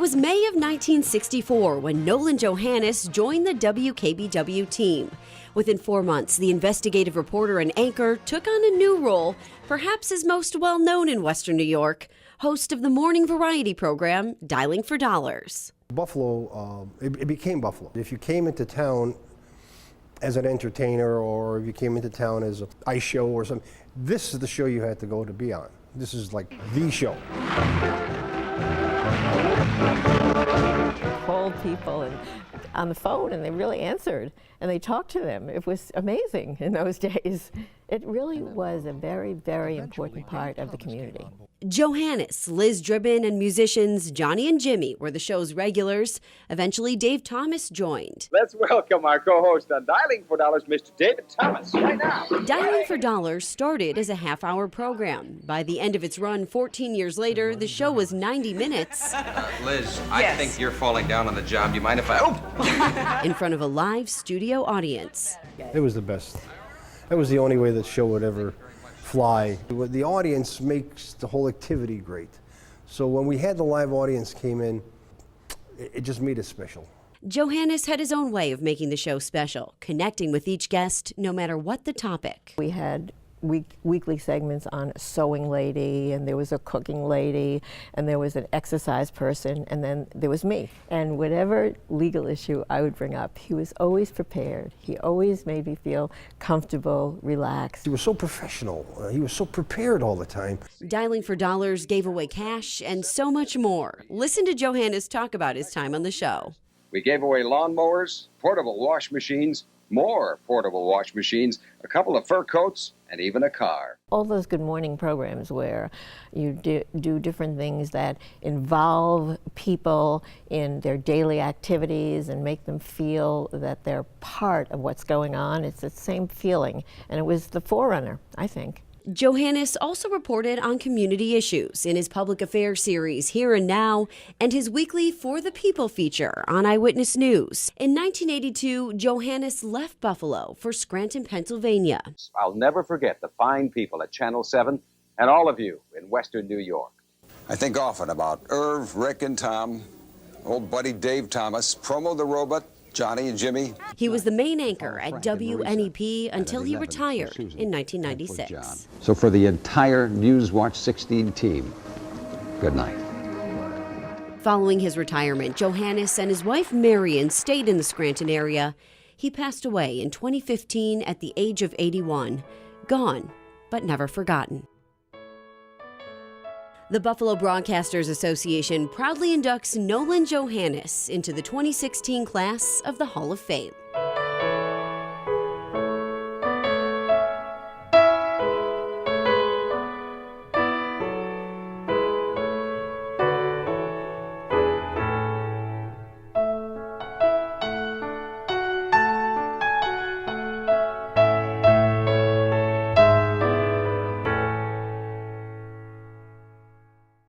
was May of 1964 when Nolan Jahannes joined the WKBW team. Within 4 months, the investigative reporter and anchor took on a new role, perhaps his most well-known in Western New York, host of the morning variety program, Dialing for Dollars. Buffalo, it became Buffalo. If you came into town as an entertainer or if you came into town as an ice show or something, this is the show you had to go to be on. This is like the show. Called people on the phone and they really answered and they talked to them. It was amazing in those days. It really was a very, very important part of the community. Jahannes, Liz Dribbin, and musicians Johnny and Jimmy were the show's regulars. Eventually, Dave Thomas joined. Let's welcome our co-host on Dialing for Dollars, Mr. David Thomas, right now. Dialing for Dollars started as a half-hour program. By the end of its run 14 years later, the show was 90 minutes. Liz, I think you're falling down on the job. Do you mind if I... in front of a live studio audience. It was the best. That was the only way that show would ever fly. The audience makes the whole activity great. So when we had the live audience came in, it just made it special. Jahannes had his own way of making the show special, connecting with each guest no matter what the topic. We had weekly segments on a sewing lady, and there was a cooking lady, and there was an exercise person, and then there was me. And whatever legal issue I would bring up, he was always prepared. He always made me feel comfortable, relaxed. He was so professional. He was so prepared all the time. Dialing for Dollars gave away cash and so much more. Listen to Jahannes talk about his time on the show. We gave away lawnmowers, portable wash machines, more portable wash machines, a couple of fur coats, and even a car. All those good morning programs where you do different things that involve people in their daily activities and make them feel that they're part of what's going on. It's the same feeling, and it was the forerunner, I think. Jahannes also reported on community issues in his public affairs series Here and Now and his weekly For the People feature on Eyewitness News. In 1982, Jahannes left Buffalo for Scranton, Pennsylvania. I'll never forget the fine people at Channel 7 and all of you in Western New York. I think often about Irv, Rick, and Tom, old buddy Dave Thomas, Promo the Robot, Johnny and Jimmy. He was the main anchor at WNEP until he retired in 1996. So for the entire Newswatch 16 team, good night. Following his retirement, Jahannes and his wife Marion stayed in the Scranton area. He passed away in 2015 at the age of 81. Gone, but never forgotten. The Buffalo Broadcasters Association proudly inducts Nolan Jahannes into the 2016 class of the Hall of Fame.